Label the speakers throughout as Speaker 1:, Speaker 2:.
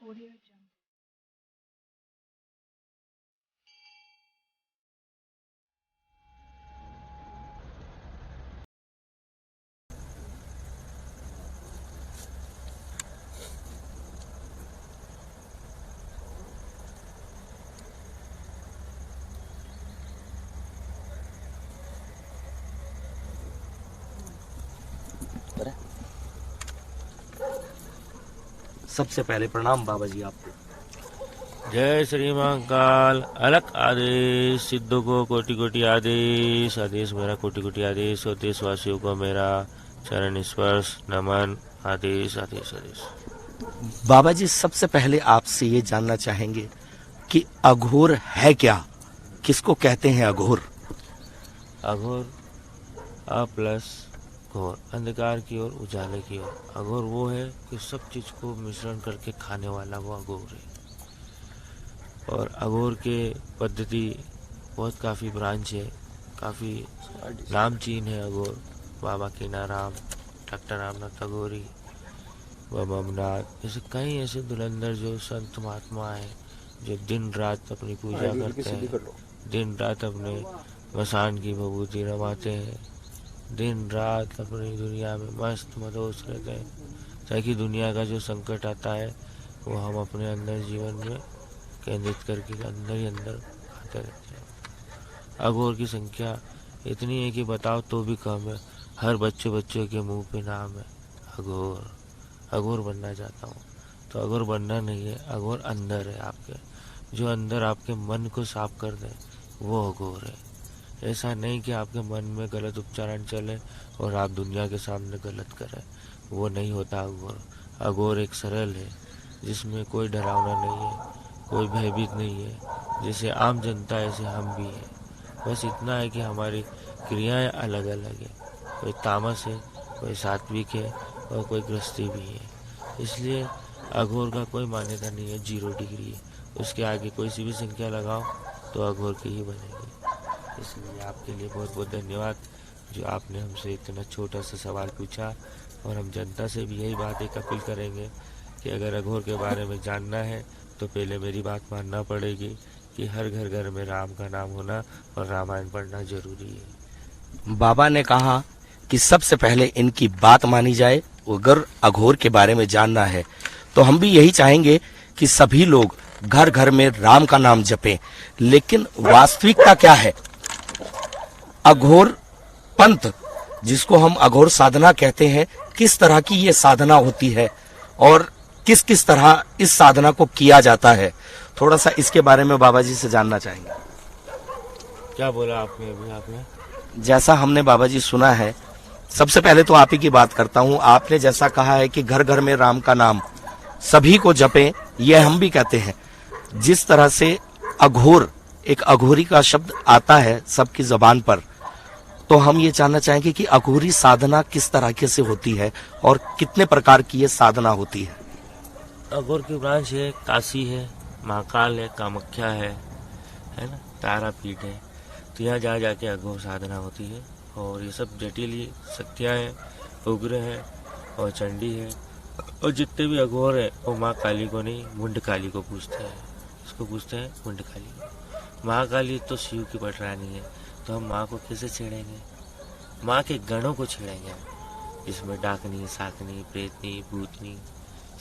Speaker 1: Audio Jungle.
Speaker 2: सबसे पहले प्रणाम बाबा जी आपको।
Speaker 3: जय श्री महाकाल। अलग आदेश, सिद्धों को कोटि कोटि आदेश, आदेश मेरा कोटि कोटि आदेश, और देशवासियों को मेरा चरण स्पर्श नमन। आदेश आदेश आदेश।
Speaker 2: बाबा जी सबसे पहले आपसे ये जानना चाहेंगे कि अघोर है क्या, किसको कहते हैं अघोर?
Speaker 3: अघोर अ प्लस घोर, अंधकार की ओर उजाले की ओर। अघोर वो है कि सब चीज को मिश्रण करके खाने वाला, वो अघोर है। और अघोर के पद्धति बहुत काफ़ी ब्रांच है, काफ़ी नामचीन है अघोर। बाबा कीनाराम, डॉक्टर रामनाथ अघोरी, बाबा अमरनाथ, ऐसे कई ऐसे धुरंधर जो संत महात्मा हैं जो दिन रात अपनी पूजा करते हैं, दिन रात अपने मसान की भभूति रमाते हैं, दिन रात अपनी दुनिया में मस्त मदोस रहते हैं, ताकि दुनिया का जो संकट आता है वो हम अपने अंदर जीवन में केंद्रित करके अंदर ही अंदर खाते रहते हैं। अघोर की संख्या इतनी है कि बताओ तो भी कम है। हर बच्चों के मुंह पे नाम है अघोर। अघोर बनना चाहता हूँ तो अघोर बनना नहीं है, अघोर अंदर है आपके। जो अंदर आपके मन को साफ कर दे वो अघोर है। ऐसा नहीं कि आपके मन में गलत उच्चारण चले और आप दुनिया के सामने गलत करें, वो नहीं होता अघोर। अघोर एक सरल है जिसमें कोई डरावना नहीं है, कोई भयभीत नहीं है। जैसे आम जनता ऐसे हम भी हैं, बस इतना है कि हमारी क्रियाएं अलग अलग है। कोई तामस है, कोई सात्विक है और कोई गृहस्थी भी है। इसलिए अघोर का कोई मान्यता नहीं है, 0 डिग्री है। उसके आगे कोई सी भी संख्या लगाओ तो अघोर की ही बनेगी। इसलिए आपके लिए बहुत बहुत धन्यवाद जो आपने हमसे इतना छोटा सा सवाल पूछा। और हम जनता से भी यही बात एक अपील करेंगे कि अगर अघोर के बारे में जानना है तो पहले मेरी बात मानना पड़ेगी कि हर घर घर में राम का नाम होना और रामायण पढ़ना जरूरी है।
Speaker 2: बाबा ने कहा कि सबसे पहले इनकी बात मानी जाए। अगर अघोर के बारे में जानना है तो हम भी यही चाहेंगे कि सभी लोग घर घर में राम का नाम जपें। लेकिन वास्तविकता क्या है? अघोर पंथ, जिसको हम अघोर साधना कहते हैं, किस तरह की ये साधना होती है और किस किस तरह इस साधना को किया जाता है, थोड़ा सा इसके बारे में बाबा जी से जानना चाहेंगे।
Speaker 3: क्या बोला आपने अभी? आपने
Speaker 2: जैसा हमने बाबा जी सुना है, सबसे पहले तो आप ही की बात करता हूँ। आपने जैसा कहा है कि घर घर में राम का नाम सभी को जपें, यह हम भी कहते हैं। जिस तरह से अघोर, एक अघोरी का शब्द आता है सबकी जबान पर, तो हम ये जानना चाहेंगे कि अघोरी साधना किस तरीके से होती है और कितने प्रकार की ये साधना होती है।
Speaker 3: अघोर की ब्रांच है, काशी है, महाकाल है, कामाख्या है ना, तारापीठ है। तो यहाँ जा जाके अघोर साधना होती है। और ये सब जटिल शक्तियाँ हैं, उग्र है और चंडी है। और जितने भी अघोर है वो माँ काली को नहीं, मुंड काली को पूजते हैं। इसको पूजते हैं मुंड काली को। महाकाली तो शिव की पटरानी है, तो हम माँ को कैसे छेड़ेंगे? माँ के गणों को छेड़ेंगे हम। इसमें डाकनी, साकनी, प्रेतनी, भूतनी,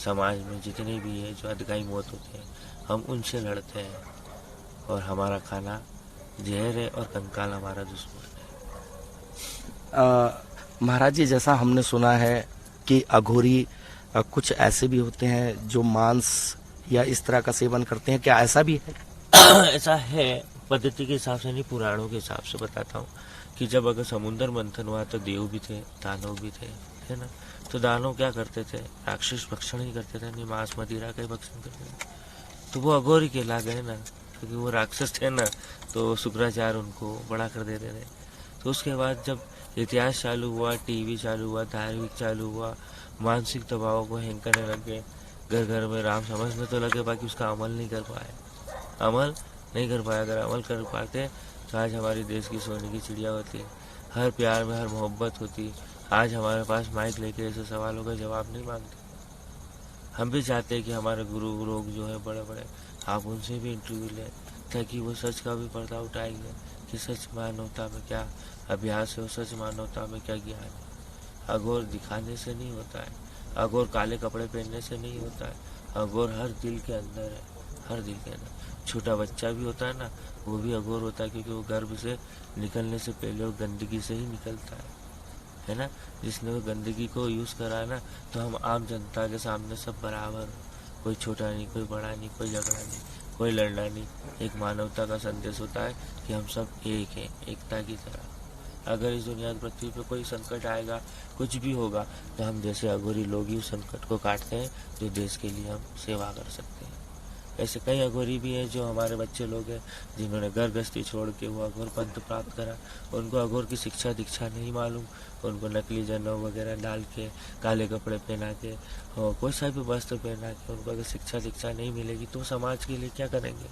Speaker 3: समाज में जितने भी है जो अधगाई मौत होते हैं, हम उनसे लड़ते हैं। और हमारा खाना जहर है और कंकाल हमारा दुश्मन है।
Speaker 2: महाराज जी, जैसा हमने सुना है कि अघोरी कुछ ऐसे भी होते हैं जो मांस या इस तरह का सेवन करते हैं, क्या ऐसा भी है?
Speaker 3: ऐसा है, पद्धति के हिसाब से नहीं, पुराणों के हिसाब से बताता हूँ कि जब अगर समुद्र मंथन हुआ तो देव भी थे, दानव भी थे, है ना। तो दानव क्या करते थे? राक्षस भक्षण ही करते थे, नहीं मांस मदिरा का ही भक्षण करते थे। तो वो अघोरी कहला गए ना, क्योंकि वो राक्षस थे ना, तो शुक्राचार्य उनको बड़ा कर देते थे। तो उसके बाद जब इतिहास चालू हुआ, टीवी चालू हुआ, धार्मिक चालू हुआ, मानसिक दबाव को हैंग करने लगे, घर घर में राम समझने तो लगे, बाकी उसका अमल नहीं कर पाए। अमल नहीं कर पाया। अगर अमल कर पाते तो आज हमारी देश की सोने की चिड़िया होती, हर प्यार में हर मोहब्बत होती। आज हमारे पास माइक लेके ऐसे सवालों का जवाब नहीं मांगते। हम भी चाहते हैं कि हमारे गुरु लोग जो है बड़े बड़े, आप उनसे भी इंटरव्यू लें ताकि वो सच का भी पर्दा उठाएंगे कि सच मानवता में क्या अभ्यास है और सच मानवता में क्या ज्ञान है। अघोर दिखाने से नहीं होता है, अघोर काले कपड़े पहनने से नहीं होता है, अघोर हर दिल के अंदर है, हर दिल के अंदर। छोटा बच्चा भी होता है ना, वो भी अघोर होता है क्योंकि वो गर्भ से निकलने से पहले वो गंदगी से ही निकलता है ना। जिसने वो गंदगी को यूज़ करा है ना, तो हम आम जनता के सामने सब बराबर, कोई छोटा नहीं, कोई बड़ा नहीं, कोई झगड़ा नहीं, कोई लड़ना नहीं। एक मानवता का संदेश होता है कि हम सब एक हैं, एकता की तरह। अगर इस दुनिया की पृथ्वी पे कोई संकट आएगा, कुछ भी होगा, तो हम जैसे अघोरी लोग ही उस संकट को काटते हैं जो देश के लिए हम सेवा कर सकते हैं। ऐसे कई अघोरी भी हैं जो हमारे बच्चे लोग हैं जिन्होंने घर गृहस्थी छोड़ के वो अघोर पंथ प्राप्त करा। उनको अघोर की शिक्षा दीक्षा नहीं मालूम, उनको नकली जनेऊ वगैरह डाल के, काले कपड़े पहना के और कोई सा भी वस्त्र पहना के उनको अगर शिक्षा दीक्षा नहीं मिलेगी तो समाज के लिए क्या करेंगे?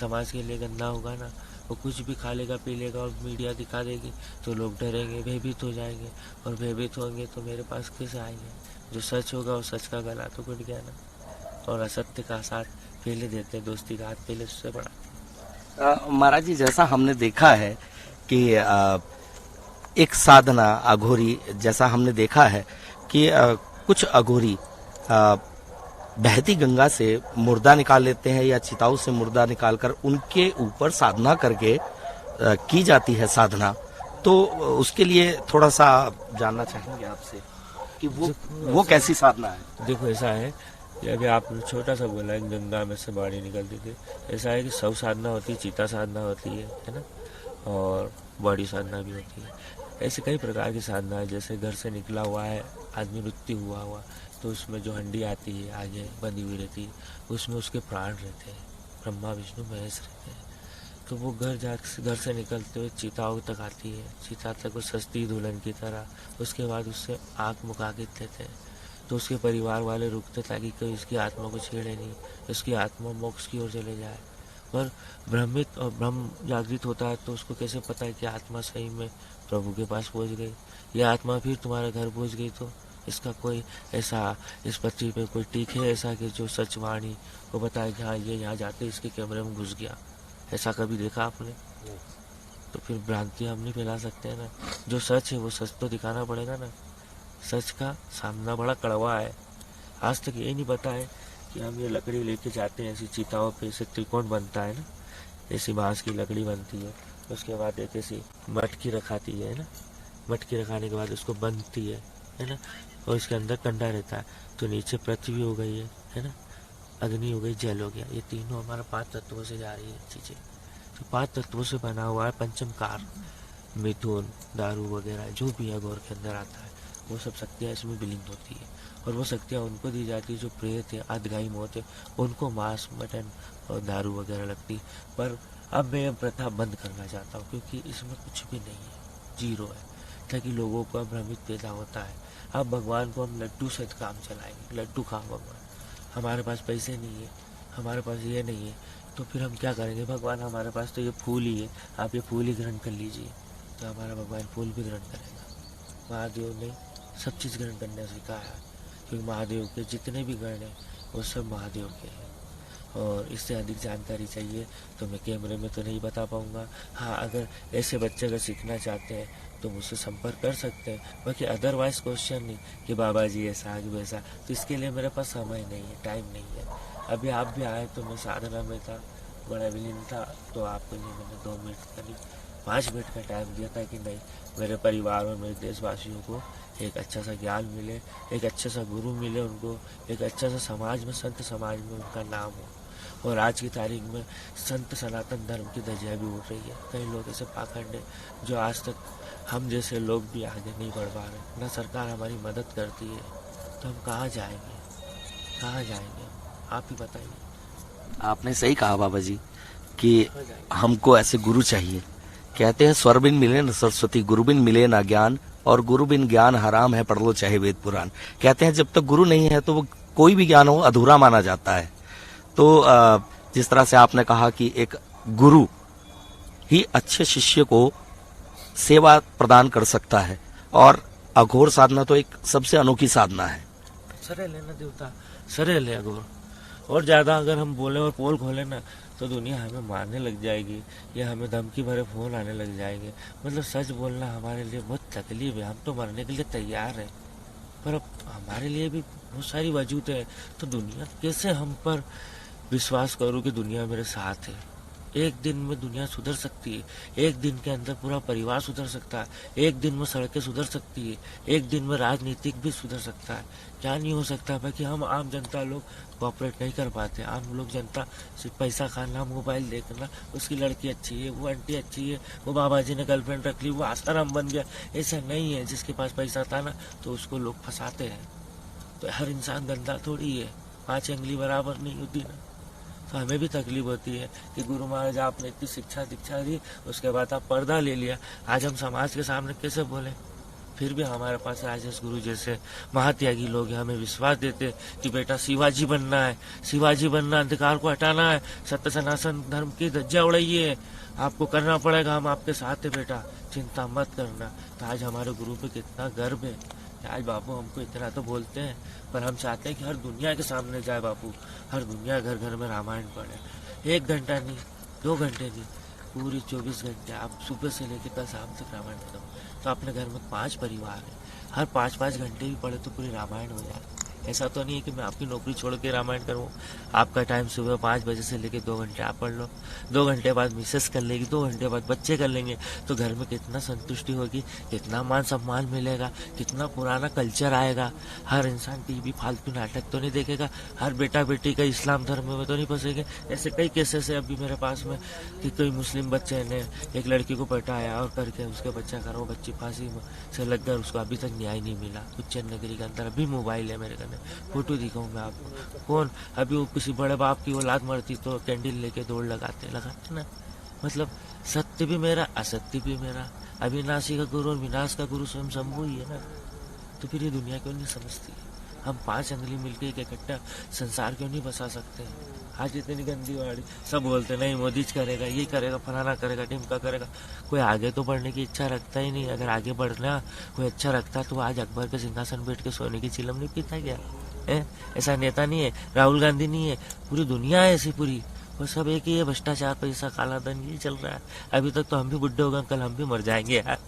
Speaker 3: समाज के लिए गंदा होगा ना। वो कुछ भी खा लेगा पी लेगा और मीडिया दिखा देगी तो लोग डरेंगे, भयभीत हो जाएंगे, और भयभीत होंगे तो मेरे पास कैसे आएंगे? जो सच होगा वो सच का गला तो कट गया ना, और असत्य का साथ पहले देते, दोस्ती का हाथ पहले उससे बढ़ाते।
Speaker 2: महाराज जी, जैसा हमने देखा है कि एक साधना अघोरी, जैसा हमने देखा है कि कुछ अघोरी बहती गंगा से मुर्दा निकाल लेते हैं या चिताऊ से मुर्दा निकालकर उनके ऊपर साधना करके की जाती है साधना। तो उसके लिए थोड़ा सा जानना चाहेंगे आपसे कि वो कैसी साधना है?
Speaker 3: देखो ऐसा है कि अभी आपने छोटा सा बोला है गंगा में से बाड़ी निकलती थी। ऐसा है कि सब साधना होती है, चीता साधना होती है ना, और बॉडी साधना भी होती है। ऐसे कई प्रकार की साधना है। जैसे घर से निकला हुआ है आदमी, मृत्यु हुआ तो उसमें जो हंडी आती है आगे बंधी हुई रहती है, उसमें उसके प्राण रहते हैं, ब्रह्मा विष्णु महेश रहते हैं। तो वो घर से निकलते हुए चिताओं तक आती है, चिता तक वो सस्ती दुल्हन की तरह। उसके बाद उससे आँख मुखागित देते हैं तो उसके परिवार वाले रुकते ताकि कोई इसकी आत्मा को छेड़े नहीं, इसकी आत्मा मोक्ष की ओर चले जाए। पर भ्रमित और ब्रह्म जागृत होता है तो उसको कैसे पता है कि आत्मा सही में प्रभु के पास पहुंच गई, या आत्मा फिर तुम्हारे घर पहुंच गई? तो इसका कोई ऐसा इस पृथ्वी पे कोई टीक है ऐसा कि जो सचवाणी को बताए कि हाँ ये यहाँ जाते इसके कैमरे में घुस गया? ऐसा कभी देखा आपने? तो फिर भ्रांति हम नहीं फैला सकते हैं ना। जो सच है वो सच तो दिखाना पड़ेगा ना। सच का सामना बड़ा कड़वा है। आज तक ये नहीं पता है कि हम ये लकड़ी लेके जाते हैं, ऐसी चिताओं पे ऐसे त्रिकोण बनता है ना, ऐसी बांस की लकड़ी बनती है, उसके बाद एक ऐसी मटकी रखाती है ना, मटकी रखाने के बाद उसको बंधती है ना, और इसके अंदर कंडा रहता है। तो नीचे पृथ्वी हो गई है ना, अग्नि हो गई, जल हो गया। ये तीनों हमारा 5 तत्वों से जा रही है चीजें। तो 5 तत्वों से बना हुआ है पंचमकार, मिथुन, दारू वगैरह जो भी है अघोर के अंदर आता है, वो सब शक्तियाँ इसमें विलीन होती है। और वो शक्तियाँ उनको दी जाती है जो प्रेत है, अधगाई मौत है, उनको मांस मटन और दारू वगैरह लगती। पर अब मैं ये प्रथा बंद करना चाहता हूँ क्योंकि इसमें कुछ भी नहीं है, जीरो है, ताकि लोगों को भ्रमित पैदा होता है। अब भगवान को हम लड्डू से काम चलाएंगे, लड्डू खाओ भगवान। हमारे पास पैसे नहीं है, हमारे पास ये नहीं है, तो फिर हम क्या करेंगे? भगवान हमारे पास तो ये फूल ही है, आप ये फूल ही ग्रहण कर लीजिए, तो हमारा भगवान फूल भी ग्रहण करेगा। महादेव ने सब चीज़ ग्रहण करने सिखाया क्योंकि महादेव के जितने भी गण हैं वो सब महादेव के हैं। और इससे अधिक जानकारी चाहिए तो मैं कैमरे में तो नहीं बता पाऊँगा। हाँ, अगर ऐसे बच्चे अगर सीखना चाहते हैं तो मुझसे संपर्क कर सकते हैं। बाकी अदरवाइज क्वेश्चन नहीं कि बाबा जी ऐसा कि वैसा, तो इसके लिए मेरे पास समय नहीं है, टाइम नहीं है। अभी आप भी आए तो मैं साधना में था, बड़ा विलीन था, तो आपके लिए मैंने 2 मिनट करीब 5 मिनट का टाइम दिया था कि नहीं मेरे परिवार और मेरे देशवासियों को एक अच्छा सा ज्ञान मिले, एक अच्छा सा गुरु मिले, उनको एक अच्छा सा समाज में, संत समाज में उनका नाम हो। और आज की तारीख में संत सनातन धर्म की धज्जियाँ भी उठ रही है। कई लोग ऐसे पाखंड है जो आज तक हम जैसे लोग भी आगे नहीं बढ़ पा रहे, ना सरकार हमारी मदद करती है, तो हम कहाँ जाएंगे, कहाँ जाएंगे? आप ही बताइए।
Speaker 2: आपने सही कहा बाबा जी कि हमको ऐसे गुरु चाहिए। कहते हैं स्वर बिन मिले न सरस्वती, गुरु बिन मिले ना ज्ञान, और गुरु बिन ज्ञान हराम है, पढ़ लो चाहे वेद पुराण। कहते हैं जब तक गुरु नहीं है तो वो कोई भी ज्ञान हो अधूरा माना जाता है। तो जिस तरह से आपने कहा कि एक गुरु ही अच्छे शिष्य को सेवा प्रदान कर सकता है, और अघोर साधना तो एक सबसे अनोखी साधना है।
Speaker 3: सरे लेना देवता सरेल है अघोर। और ज़्यादा अगर हम बोले और पोल खोले ना तो दुनिया हमें मारने लग जाएगी या हमें धमकी भरे फोन आने लग जाएंगे। मतलब सच बोलना हमारे लिए बहुत तकलीफ है। हम तो मरने के लिए तैयार हैं, पर अब हमारे लिए भी बहुत सारी वजूद है। तो दुनिया कैसे हम पर विश्वास करूँ कि दुनिया मेरे साथ है। एक दिन में दुनिया सुधर सकती है, एक दिन के अंदर पूरा परिवार सुधर सकता है, एक दिन में सड़कें सुधर सकती है, एक दिन में राजनीतिक भी सुधर सकता है। क्या नहीं हो सकता भाई कि हम आम जनता लोग कोऑपरेट नहीं कर पाते। आम लोग जनता सिर्फ पैसा खाना, मोबाइल देखना, उसकी लड़की अच्छी है, वो आंटी अच्छी है, वो बाबा जी ने गर्लफ्रेंड रख ली, वो आसाराम बन गया। ऐसा नहीं है। जिसके पास पैसा था ना तो उसको लोग फंसाते हैं। तो हर इंसान गंदा थोड़ी है, 5 अंगली बराबर नहीं होती ना। तो हमें भी तकलीफ होती है कि गुरु महाराज आपने इतनी शिक्षा दीक्षा दी, उसके बाद आप पर्दा ले लिया। आज हम समाज के सामने कैसे बोले? फिर भी हमारे पास राजेश गुरु जैसे महात्यागी लोग हैं, हमें विश्वास देते कि बेटा शिवाजी बनना है, शिवाजी बनना, अंधकार को हटाना है, सत्य सनातन धर्म की धज्जियां उड़ाइए, आपको करना पड़ेगा, हम आपके साथ है बेटा, चिंता मत करना। तो आज हमारे गुरु पे कितना गर्व है। आज बापू हमको इतना तो बोलते हैं, पर हम चाहते हैं कि हर दुनिया के सामने जाए बापू, हर दुनिया घर घर में रामायण पढ़े। 1 घंटा नहीं, 2 घंटे नहीं, पूरी 24 घंटे आप सुबह से लेकर कल शाम तक रामायण पढ़ो। तो अपने घर में 5 परिवार है, हर 5-5 घंटे भी पढ़े तो पूरी रामायण हो जाए। ऐसा तो नहीं है कि मैं आपकी नौकरी छोड़ के रामायण करूँ। आपका टाइम सुबह 5 बजे से लेकर 2 घंटे आप पढ़ लो, 2 घंटे बाद मिसेस कर लेगी, 2 घंटे बाद बच्चे कर लेंगे। तो घर में कितना संतुष्टि होगी, कितना मान सम्मान मिलेगा, कितना पुराना कल्चर आएगा। हर इंसान टीवी फालतू नाटक तो नहीं देखेगा, हर बेटा बेटी का इस्लाम धर्म में तो नहीं फंसेंगे। ऐसे कई केसेस है अभी मेरे पास में कि कोई मुस्लिम बच्चे ने एक लड़की को पटाया और करके उसके बच्चा करो, बच्ची फांसी से लग गया, उसको अभी तक न्याय नहीं मिला। उज्जैन नगरी के अंदर अभी मोबाइल है मेरे घर, फोटो दिखाऊं मैं आपको। कौन अभी वो किसी बड़े बाप की औलाद मरती तो कैंडल लेके दौड़ लगाते ना। मतलब सत्य भी मेरा, असत्य भी मेरा, अविनाशी का गुरु और विनाश का गुरु स्वयं शंभू ही है ना। तो फिर ये दुनिया क्यों नहीं समझती? हम 5 अंगली मिलकर एक इकट्ठा संसार क्यों नहीं बसा सकते? आज इतनी गंदी वाड़ी सब बोलते नहीं मोदी करेगा, ये करेगा, फलाना करेगा, टिमका करेगा। कोई आगे तो बढ़ने की इच्छा रखता ही नहीं। अगर आगे बढ़ना कोई अच्छा रखता तो आज अकबर के सिंहासन बैठ के सोने की चिलम नहीं पीता क्या है? ऐसा नेता नहीं है, राहुल गांधी नहीं है, पूरी दुनिया है ऐसी पूरी। वो सब एक ही है, भ्रष्टाचार, पैसा, काला धन, ये चल रहा है। अभी तक तो हम भी बुढ़े हो गए, कल हम भी मर जाएंगे यार।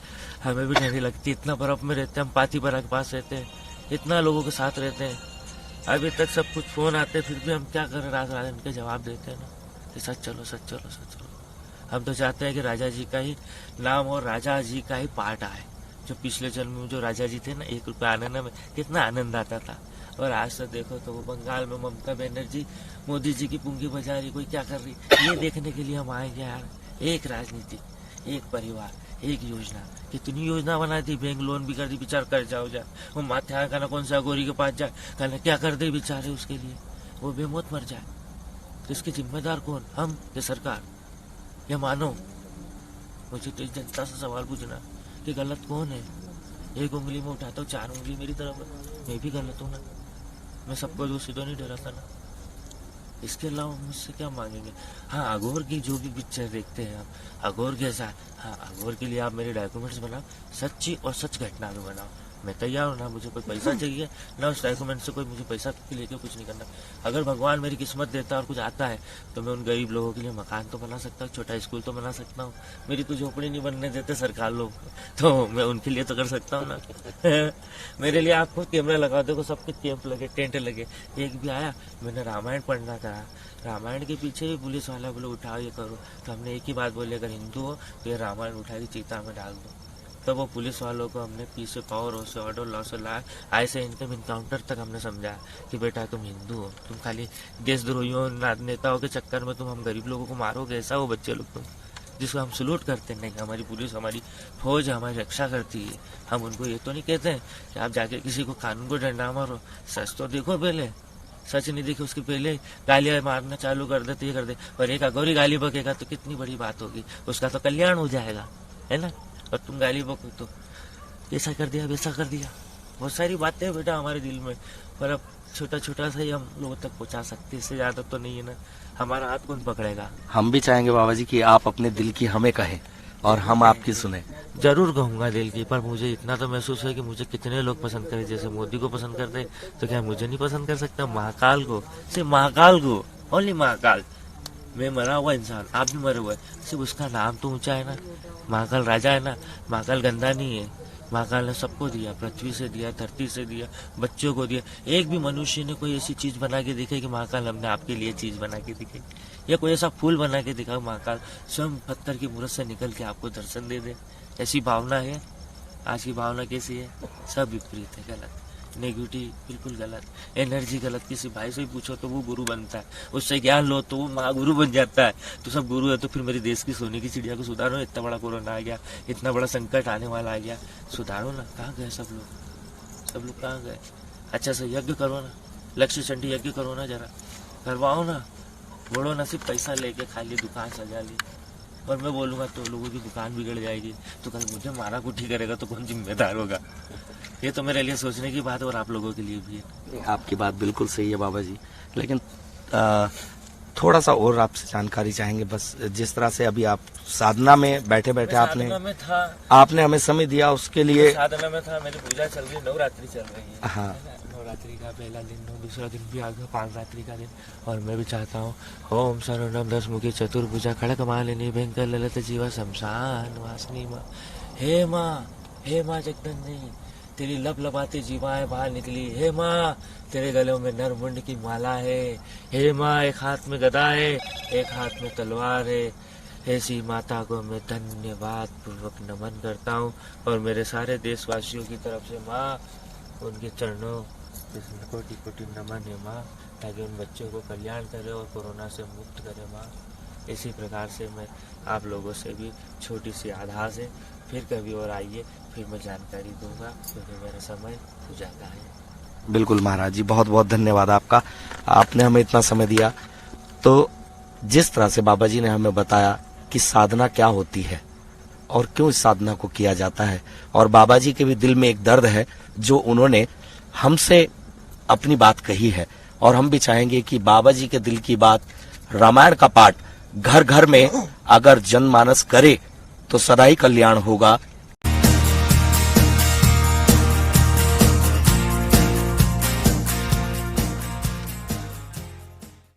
Speaker 3: हमें भी ठंडी लगती, इतना बर्फ में रहते हैं हम, पातीपरा के पास रहते हैं, इतना लोगों के साथ रहते हैं। अभी तक सब कुछ फोन आते, फिर भी हम क्या करें? रात रात इनके जवाब देते हैं ना कि सच चलो, सच चलो, सच चलो। हम तो चाहते हैं कि राजा जी का ही नाम और राजा जी का ही पार्ट आए। जो पिछले जन्म में जो राजा जी थे ना, 1 रुपया आने में कितना आनंद आता था। और आज तो देखो तो वो बंगाल में ममता बनर्जी मोदी जी की पुंगी बजा रही, कोई क्या कर रही, ये देखने के लिए हम आएंगे यार। एक राजनीति, एक परिवार, एक योजना, कितनी योजना बना दी, बैंक लोन भी कर दी, बेचार कर जाओ जा। वो माथे आया कहना कौन सा गोरी के पास जाए, कहना क्या कर दे बेचारे उसके लिए, वो बेमौत मर जाए। तो इसके जिम्मेदार कौन? हम या सरकार या मानव? मुझे तो इस जनता से सवाल पूछना कि गलत कौन है? 1 उंगली में उठाता हूँ, 4 उंगली मेरी तरफ है, मैं भी गलत हूँ ना। मैं सबको दोषी तो नहीं डराता ना। इसके अलावा मुझसे क्या मांगेंगे? हाँ, अघोर की जो भी पिक्चर देखते हैं आप, अघोर कैसा, हाँ अघोर के लिए आप मेरे डॉक्यूमेंट्स बनाओ, सच्ची और सच घटना भी बनाओ। मैं तैयार हूँ ना, मुझे कोई पैसा चाहिए ना उस डॉक्यूमेंट से कोई मुझे पैसा लेके कुछ नहीं करना। अगर भगवान मेरी किस्मत देता और कुछ आता है तो मैं उन गरीब लोगों के लिए मकान तो बना सकता हूँ, छोटा स्कूल तो बना सकता हूँ। मेरी तो झोपड़ी नहीं बनने देते सरकार लोग, तो मैं उनके लिए तो कर सकता हूँ ना। मेरे लिए आपको कैमरा लगा दो, सबके कैंप लगे, टेंट लगे। एक भी आया, मैंने रामायण पढ़ना था, रामायण के पीछे भी पुलिस वाला बोले उठाओ ये करो, तो हमने एक ही बात बोली, अगर हिंदू हो तो ये रामायण उठा के चीता में डाल दो। तो वो पुलिस वालों को हमने पीछे पावर से ऑर्डर लॉ से लाया, ऐसे इनकम इनकाउंटर तक हमने समझाया कि बेटा तुम हिंदू हो, तुम खाली देशद्रोहियों नेताओं के चक्कर में तुम हम गरीब लोगों को मारोगे, ऐसा वो बच्चे लोग तुम जिसको हम सलूट करते नहीं। हमारी पुलिस, हमारी फौज हमारी रक्षा करती है। हम उनको ये तो नहीं कहते हैं कि आप जाके किसी को कानून को डंडा मारो, सच तो देखो पहले, सच नहीं देखी उसके पहले गालियां मारना चालू कर देते, ये कर दे। पर एक अघोरी गाली बकेगा तो कितनी बड़ी बात होगी, उसका तो कल्याण हो जाएगा, है ना। और तुम गाली बको तो ऐसा कर दिया, वैसा कर दिया, बहुत सारी बातें हैं बेटा हमारे दिल में, पर अब छोटा छोटा सा ही हम लोगों तक पहुंचा सकते, इससे ज्यादा तो नहीं है ना। हमारा हाथ कौन पकड़ेगा?
Speaker 2: हम भी चाहेंगे बाबा जी कि आप अपने दिल की हमें कहें, और हम आपकी सुने।
Speaker 3: जरूर कहूंगा दिल की, पर मुझे इतना तो महसूस है कि मुझे कितने लोग पसंद करें। जैसे मोदी को पसंद करते तो क्या मुझे नहीं पसंद कर सकता? महाकाल को, सिर्फ महाकाल को, ओनली महाकाल। मैं मरा हुआ इंसान, आप भी मरे हुए, सिर्फ उसका नाम तो ऊंचा है ना। महाकाल राजा है ना, महाकाल गंदा नहीं है। महाकाल ने सबको दिया, पृथ्वी से दिया, धरती से दिया, बच्चों को दिया। एक भी मनुष्य ने कोई ऐसी चीज बना के दिखाई कि महाकाल हमने आपके लिए चीज बना के दिखाई, या कोई ऐसा फूल बना के दिखा महाकाल स्वयं पत्थर की मूरत से निकल के आपको दर्शन दे दे। ऐसी भावना है? आज की भावना कैसी है? सब विपरीत है, गलत, नेगेटिव, बिल्कुल गलत, एनर्जी गलत। किसी भाई से भी पूछो तो वो गुरु बनता है, उससे ज्ञान लो तो वो महागुरु बन जाता है। तो सब गुरु है, तो फिर मेरे देश की सोने की चिड़िया को सुधारो। इतना बड़ा कोरोना आ गया, इतना बड़ा संकट आने वाला आ गया, सुधारो ना। कहाँ गए सब लोग? सब लोग कहाँ गए? अच्छा से यज्ञ करो ना, लक्ष्य चंडी यज्ञ करो ना, जरा करवाओ ना। बोलो ना, सिर्फ पैसा लेके खाली दुकान सजा ली, और मैं बोलूंगा तो लोगों की दुकान बिगड़ जाएगी, तो कल मुझे मारा कुटी करेगा तो कौन जिम्मेदार होगा? ये तो मेरे लिए सोचने की बात है, और आप लोगों के लिए भी है।
Speaker 2: आपकी बात बिल्कुल सही है बाबा जी, लेकिन थोड़ा सा और आपसे जानकारी चाहेंगे। बस जिस तरह से अभी आप साधना में बैठे बैठे आपने हमें समय दिया, उसके लिए
Speaker 3: साधना में था। मेरी पूजा चल रही है, नवरात्रि चल रही है।
Speaker 2: हाँ,
Speaker 3: नवरात्रि का पहला दिन, दूसरा दिन भी आ गया, 5 रात्रि का दिन। और मैं भी चाहता हूँ ओम शरणम दशमुखी चतुर्भुजा खड़क मालिनी भयंकर ललित जीवा शमशान वासनी माँ। हे माँ जगदंबी, तेरी लब लबाती जीवाएं बाहर निकली। हे माँ, तेरे गलों में नरमुंड की माला है। हे माँ, एक हाथ में गदा है, एक हाथ में तलवार है। ऐसी माता को मैं धन्यवाद पूर्वक नमन करता हूँ, और मेरे सारे देशवासियों की तरफ से माँ, उनके चरणों कोटि कोटि नमन है माँ, ताकि उन बच्चों को कल्याण करे और कोरोना से मुक्त करे माँ। इसी प्रकार से मैं आप लोगों से भी छोटी सी आभास है। फिर कभी और आइए, फिर मैं जानकारी दूंगा, क्योंकि मेरा समय हो जाता है।
Speaker 2: बिल्कुल महाराज जी, बहुत बहुत धन्यवाद आपका, आपने हमें इतना समय दिया। तो जिस तरह से बाबा जी ने हमें बताया कि साधना क्या होती है और क्यों इस साधना को किया जाता है, और बाबा जी के भी दिल में एक दर्द है जो उन्होंने हमसे अपनी बात कही है, और हम भी चाहेंगे कि बाबा जी के दिल की बात, रामायण का पाठ घर घर में अगर जनमानस करे तो सदा ही कल्याण होगा।